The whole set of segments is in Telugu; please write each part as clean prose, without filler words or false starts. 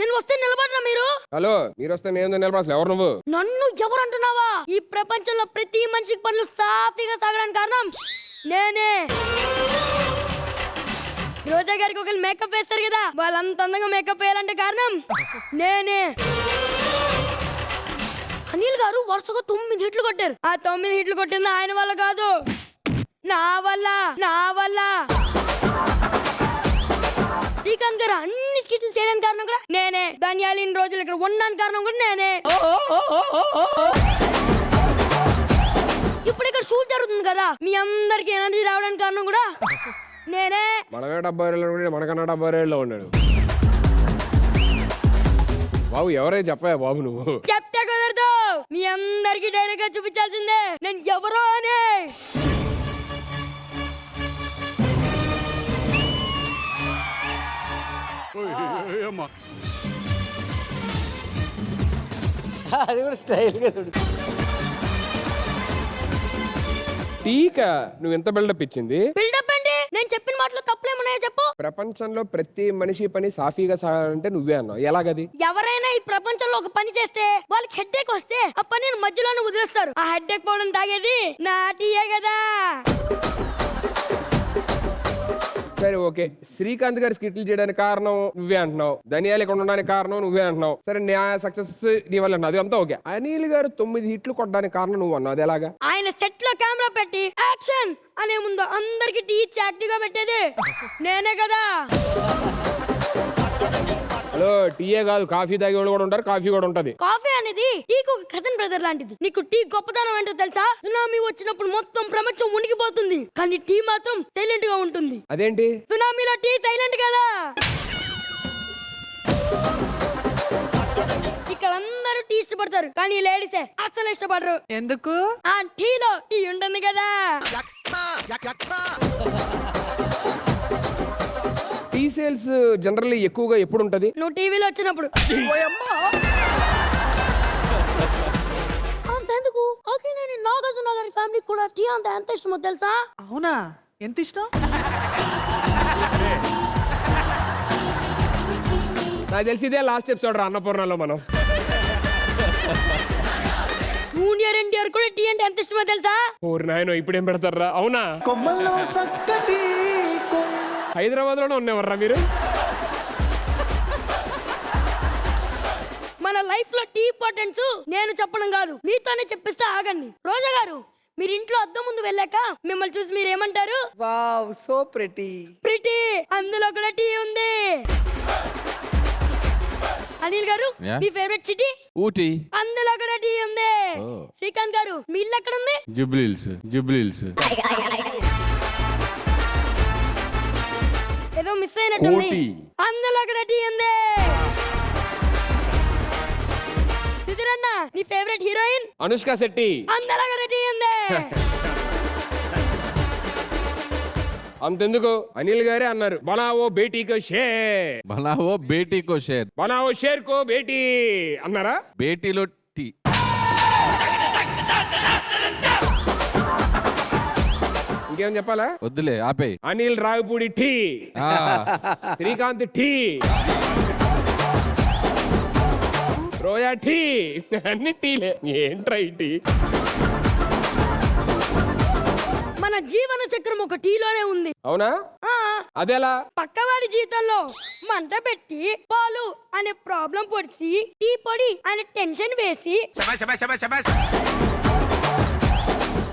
నేను వస్తే నిలబడరా మీరు? హలో, మీరు వస్తే నేను నిలబడాల్సిన ఎవరు నువ్వు? నన్ను ఎవరు అంటున్నావా? ఈ ప్రపంచంలో ప్రతి మనిషికి పనులు సాఫీగా సాగడానికి కారణం నేనే. రోజా గారికి ఒకళ్ళు మేకప్ వేస్తారు కదా, వాళ్ళంత అందంగా మేకప్ వేయాలంటే కారణం నేనే. అనిల్ గారు వరుసగా 9 హిట్లు కొట్టారు. ఆ 9 హిట్లు కొట్టింది ఆయన వల్ల కాదు, నా వల్ల. శ్రీకాంత్ గారు అన్ని స్కిట్లు చేయడానికి కారణం కూడా నేనే. ధన్యాలు ఇన్ని రోజులు ఇక్కడ ఉండడానికి కారణం కూడా నేనే. ఇప్పుడు ఇక్కడ షూట్ జరుగుతుంది కదా, మీ అందరికి ఎనర్జీ రావడానికి కారణం కూడా నేనే. మనమే 70 మనకన్నా 70 ఉన్నాడు బాబు. ఎవరై చెప్పాయా బాబు నువ్వు? చెప్తే కుదరదు, మీ అందరికి డైరెక్ట్ గా చూపించాల్సిందే నేను ఎవరో అని. అది కూడా స్టైల్ గా టీకా నువ్వు ఎంత బిల్డప్ ఇచ్చింది? బిల్డప్ అండి, నేను చెప్పిన మాటలు తప్పులేమన్నాయో చెప్పు. ప్రపంచంలో ప్రతి మనిషి పని సాఫీగా సాగాలంటే నువ్వే అన్నావు, ఎలాగది? ఎవరైనా ఈ ప్రపంచంలో ఒక పని చేస్తే వాళ్ళకి హెడ్ఏక్ వస్తే ఆ పనిని మధ్యలోనే వదిలేస్తారు. ఆ హెడ్ఏక్ పోవడం తాగేది నా టీయే కదా. సరే ఓకే, శ్రీకాంత్ గారి స్కిట్లు చేయడానికి కారణం నువ్వే అంటున్నావు, ధనియాలు ఇక్కడ ఉండడానికి కారణం నువ్వే అంటున్నావు. సరే నా సక్సెస్ నీ వల్ల అన్నది అంతా ఓకే. అనిల్ గారు 9 హిట్లు కొట్టడానికి కారణం నువ్వు అన్నావు, అది ఎలాగా? ఆయన సెట్ లో కెమెరా పెట్టి యాక్షన్ అనే ముందు అందరికి టీ ఇచ్చి యాక్టివ్ గా పెట్టేది నేనే కదా. హలో, టీయే కాదు కాఫీ తాగే వాళ్ళు కూడా ఉంటారు, కాఫీ కూడా ఉంటది. కాఫీ అనేది టీకు ఒక కజిన్ బ్రదర్ లాంటిది. నీకు టీ గొప్పతనం ఏంటో తెలుసా? సునామీ వచ్చినప్పుడు మొత్తం ప్రపంచం ఉనికిపోతుంది, కానీ టీ మాత్రం సైలెంట్ గా ఉంటుంది. అదేంటి? సునామీలో టీ సైలెంట్ కదా. ఇక్కడ అందరూ టీ ఇష్టపడతారు, కానీ లేడీసే అస్సలు ఇష్టపడరు. ఎందుకు? ఆ టీలో టీ ఉంటుంది కదా. టీ సేల్స్ జనరల్లీ ఎక్కువగా ఎప్పుడు ఉంటది? నువ్వు టీవీలో వచ్చినప్పుడు. అంతెందుకు, ఓకే, నేను నాగార్జున గారి ఫ్యామిలీ కూడా టీ అంత ఎంత ఇష్టమో తెలుసా? అవునా, ఎంత ఇష్టం? నాకు తెలిసి ఇదే లాస్ట్ ఎపిసోడ్ రా అన్నపూర్ణలో మనం. జూనియర్ ఎన్టీఆర్ కూడా టీ అంటే ఎంత ఇష్టమో తెలుసా? ఓరి నాయనో, ఇప్పుడేం పెడతారా? అవునా, హైదరాబాద్ లోనే ఉన్నవర్రా మీరు. మన లైఫ్ లో టీ ఇంపార్టెన్స్ నేను చెప్పడం కాదు, మీతోనే చెప్పిస్తా, ఆగండి. రోజా గారు, మీరు ఇంట్లో అద్దం ముందు వెళ్ళాక మిమ్మల్ని చూసి మీరు ఏమంటారు? Wow, so pretty. ప్రిటీ, అందులో కూడా టీ ఉంది. అనిల్ గారు, మీ ఫేవరెట్ సిటీ? ఊటీ. అందులో కూడా టీ ఉంది. శ్రీకాంత్ గారు, మీ ఇల్లు ఎక్కడ ఉంది? జుబ్లీహిల్స్. ఏదో మిస్ అయినట్టుంది. కోటి. అందులో కూడా టీ ఉంది. సుధీరన్న, నీ ఫేవరెట్ హీరోయిన్? అనుష్క శెట్టి. అందులో కూడా టీ ఉంది. అంతెందుకు, అనిల్ గారే అన్నారు, బనావో బేటీకో షేర్, బనావో బేటీ కో షేర్, బనావో షేర్ కో బేటీ అన్నారా? బేటీలో టీ. ఇంకేం చెప్పాలా? వద్దులే, ఆపే. అనిల్ రావిపూడి టీ, శ్రీకాంత్ టీ, రోజా టీ, అన్ని టీలే. ఏంట్రా ఈ టీ? మన జీవన చక్రం ఒక టీలోనే ఉంది. అవునా? అదేలా? పక్కవాడి జీవితంలో మంట పెట్టి పాలు అనే ప్రాబ్లం పొడిచి టీ పొడి అనే టెన్షన్ వేసి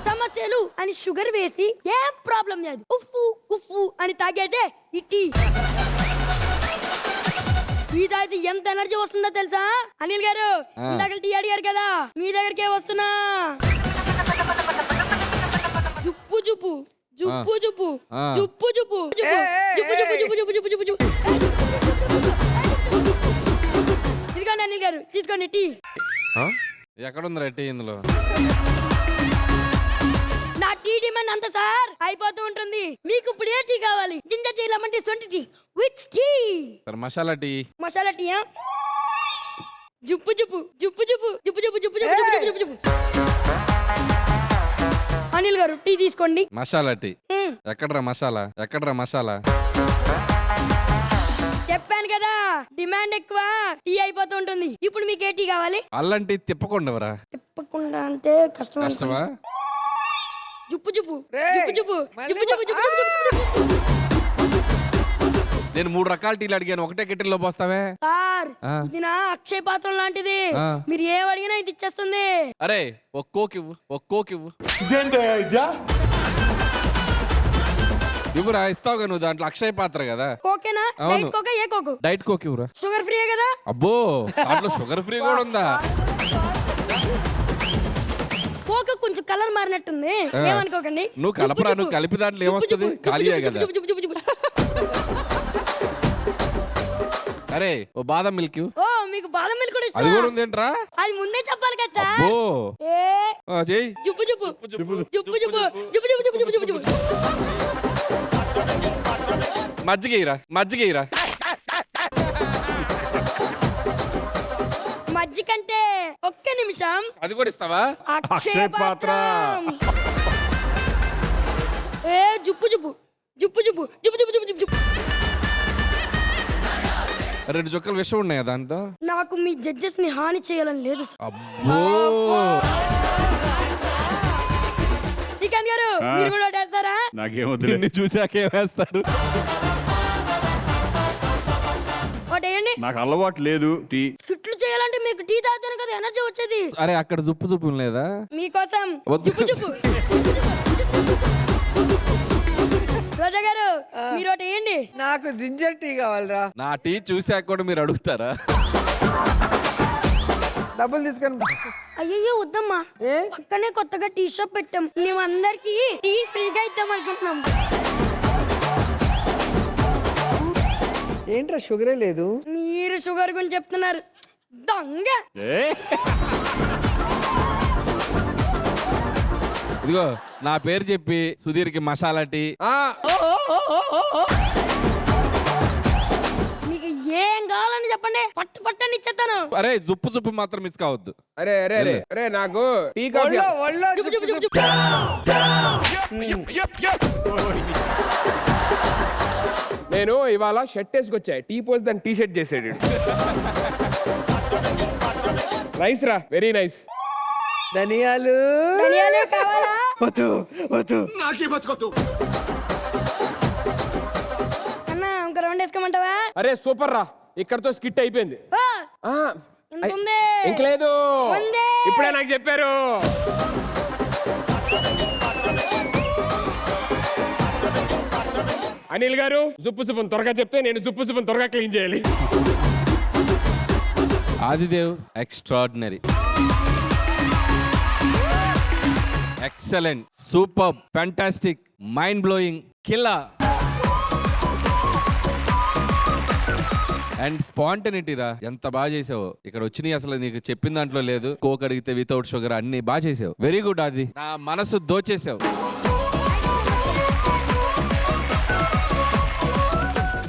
సమస్యలు అని షుగర్ వేసి ఏ ప్రాబ్లం లేదు ఉఫ్ఫు ఉఫ్ఫు అని తాగేదే ఈ టీ. మీ తాగితే ఎంత ఎనర్జీ వస్తుందో తెలుసా? అనిల్ గారు, ఇందాక టీ అడిగారు కదా, మీ దగ్గరికే వస్తున్నా. జుప్పు జుప్పు జుప్పు జుప్పు జుప్పు జుప్పు జుప్పు జుప్పు జుప్పు జుప్పు జుప్పు జుప్పు జుప్పు. ఇదిగోండి అనిల్ గారు, తీసుకోండి టీ. ఎక్కడుందిరా టీ ఇందులో? నా టీ డిమాండ్ అంత సార్ అయిపోతూ ఉంటుంది. మీకు ఇప్పుడు ఏ టీ కావాలి? జింజర్ టీ, లెమన్ టీ, సొంటి tea, which tea? Masala tea. Masala టీయా? జుప్పు జుప్పు జుప్పు జుప్పు జుప్పు జుప్పు జుప్పు జుప్పు జుప్పు జుప్పు జుప్పు. అనిల్ గారు, టీ తీసుకోండి. మసాలా టీ. ఎక్కడ్రా మసాలా? చెప్పాను కదా డిమాండ్ ఎక్కువ టీ అయిపోతూ ఉంటుంది. ఇప్పుడు మీకు ఏ టీ కావాలి? అల్లం టీ తిప్పకుండవరా. తిప్పకుండా అంటే కష్టం. కష్టమా? జుప్పు జుప్పు రేయ్, జుప్పు జుప్పు మళ్ళీ జుప్పు జుప్పు జుప్పు జుప్పు జుప్పు. నేను 3 రకాల టీలు అడిగాను, ఒకటే కెటిల్లో పోస్తావే. సార్ ఆ. ఇది నా అక్షయ పాత్రం లాంటిది. ఆ. మీరు ఏం అడిగినా ఇది ఇచ్చేస్తుంది. అరే ఒక్కోకివ్వు, ఒక్కోకివ్వు. ఇవ్వురా, ఇస్తావుగా నువ్వు, దాంట్లో అక్షయ పాత్ర కదా. కోకేనా? అవును. డైట్ కోక ఏ కోకు? డైట్ కోక్ ఇవ్వురా. షుగర్ ఫ్రీ కదా? అబ్బో, దాంట్లో షుగర్ ఫ్రీ కూడా ఉందా? కోక కొంచెం కలర్ మారినట్టుంది, ఆ. ఏమనుకోకండి. నువ్వు కలపరా, నువ్వు కలిపి దాంట్లో ఏమొస్తుంది? ఖాళీయే కదా. అరే ఓ బాదం మిల్క్ ఇవ్వు. ఓ మీకు బాదం మిల్క్ కూడా అది ఇష్టమా? కూడా ఉందేంట్రా? అది ముందే చెప్పాలి కదా సార్. అబ్బో ఏ చెయ్యి. జుప్పు జుప్పు జుప్పు జుప్పు జుప్పు జుప్పు జుప్పు జుప్పు జుప్పు. మజ్జిగ ఇరా, మజ్జిగ ఇరా. మజ్జి కంటే ఒక్క నిమిషం. అది కూడా ఇస్తావా? అక్షయ పాత్ర. ఏ జుప్పు జుప్పు జుప్పు జుప్పు జుప్పు జుప్పు జుప్పు జుప్పు. 2 చుక్కలు విషం ఉన్నాయా దాంతో? నాకు మీ జడ్జెస్ ని హాని చేయాలని లేదు సార్. అబ్బో శ్రీకాంత్ గారు మీరు కూడా ఓటేస్తారా? నాకేమొద్దు. నిన్ను చూసాకే వేస్తారు. ఓటేయండి. నాకు అలవాటు లేదు టీ. చుట్లు చేయాలంటే మీకు టీ తాగుతాను కదా ఎనర్జీ వచ్చేది. అరే అక్కడ జుప్పు జుప్పు లేదా? మీకోసం వద్దు. జుప్పు జుప్పు. రోజా గారు మీరు ఓటేయండి. నాకు జింజర్ టీ కావాలరా. నా టీ చూసాక కూడా మీరు అడుగుతారా? డబ్బులు తీసుకొని అయ్యో వద్దమ్మా, ఏ? పక్కనే కొత్తగా టీ షాప్ పెట్టాం, మేము అందరికి టీ ఫ్రీగా ఇద్దాం అనుకుంటున్నాం. ఏంట్రా షుగరే లేదు? మీరు షుగర్ గురించి చెప్తున్నారు దొంగ. ఇదిగో నా పేరు చెప్పి సుధీర్కి మసాలా టీ. ఆ, మీకు ఏం కావాలని చెప్పండి, పట్టు పట్టని ఇచ్చేస్తాను. అరే జుప్పు జుప్పు మాత్రం మిస్ కావద్దు. అరే అరే అరే అరే నాకు టీ కాఫీ. ఒళ్ళో ఒళ్ళో జుప్పు జుప్పు జుప్పు జుప్పు జుప్పు. నేను ఇవాళ షర్ట్ వేసుకొచ్చా, టీ పోసి దాన్ని టీ షర్ట్ చేసాడు. నైస్ రా, వెరీ నైస్. ధనియాలు ధనియాలు కావాలా? అన్న ఇంకో రౌండ్ వేసుకోమంటావా? అరే సూపర్ రా, ఇక్కడతో స్కిట్ అయిపోయింది. ఓ, ఆ, ఇంత ఉంది. ఇంకలేదు, ఉంది. ఇప్పుడే నాకు చెప్పారు. అనిల్ గారు జుప్పు జుప్పును త్వరగా చెప్తే నేను జుప్పు జుప్పును త్వరగా క్లీన్ చేయాలి. Adidev extraordinary, excellent, super, fantastic, mind blowing, killer and spontaneity రా. ఎంత బాగా చేసావు. ఇక్కడ వచ్చినాయి అసలు నీకు చెప్పిన దాంట్లో లేదు. కోక్ అడిగితే వితౌట్ షుగర్ అన్ని బాగా చేసావు. వెరీ గుడ్ ఆది, నా మనసు దోచేసావు.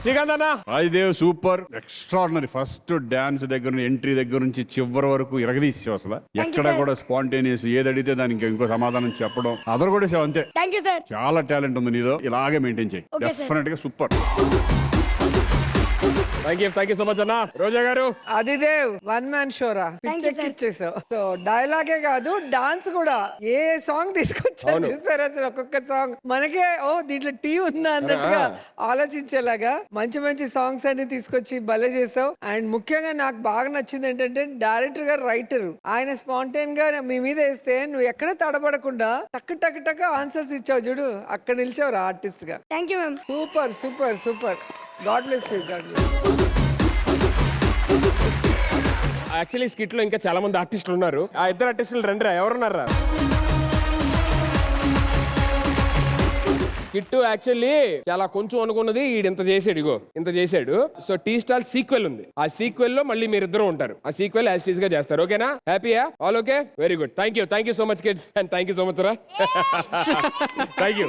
శ్రీకాంత్ అన్న Adidev super, extraordinary. First dance దగ్గర నుంచి ఎంట్రీ దగ్గర నుంచి చివరి వరకు ఇరగదీసావు. అసలు ఎక్కడ sir. కూడా స్పాంటేనియస్, ఏది అడిగితే దానికి ఇంకో సమాధానం చెప్పడం అదర్ కూడా చేసావు. అంతే, థ్యాంక్ యూ సార్. చాలా టాలెంట్ ఉంది నీలో. ఇలాగే మెయింటైన్ చేయి, Okay, sir. డెఫినెట్ గా super. Thank you so much అన్న. రోజా గారు అదిదేవ్ వన్ మ్యాన్ షోరా, Thank you, sir. పిచ్చెక్కిచ్చేసావు. సో డైలాగే కాదు డాన్స్ కూడా. ఏ సాంగ్ తీసుకొచ్చారు అవును. చూసారు అసలు, ఒక్కొక్క సాంగ్ మనకే ఓ దీంట్లో టీ ఉందా అన్నట్టుగా ఆలోచించేలాగా మంచి మంచి సాంగ్స్ అన్ని తీసుకొచ్చి భలే చేసావు. అండ్ ముఖ్యంగా నాకు బాగా నచ్చింది ఏంటంటే డైరెక్టర్ గారు రైటర్, ఆయన స్పాంటైన్ గా మీ మీద వేస్తే నువ్వు ఎక్కడ తడబడకుండా టక్ టక్ టక్ ఆన్సర్స్ ఇచ్చావు చూడు, అక్కడ నిలిచావు ఆర్టిస్ట్ గా. Thank you ma'am. Super super super. God bless you, God bless. Actually skit లో ఇంకా చాలా మంది ఆర్టిస్టులు ఉన్నారు. ఆ ఇద్దరు ఆర్టిస్టులు రండి రా, ఎవరున్నారా? స్కిట్ యాక్చువల్లీ చాలా కొంచెం అనుకున్నది ఈడింత చేసాడు, ఇగో ఇంత చేశాడు. సో టీ స్టాల్ సీక్వెల్ ఉంది, ఆ సీక్వెల్ లో మళ్ళీ మీరిద్దరు ఉంటారు. ఆ సీక్వెల్ యాజ్ టీజ్ గా చేస్తారు. ఓకేనా? హ్యాపీయా? All okay? Very good. Thank you so much kids, and thank you so much రా. Thank you.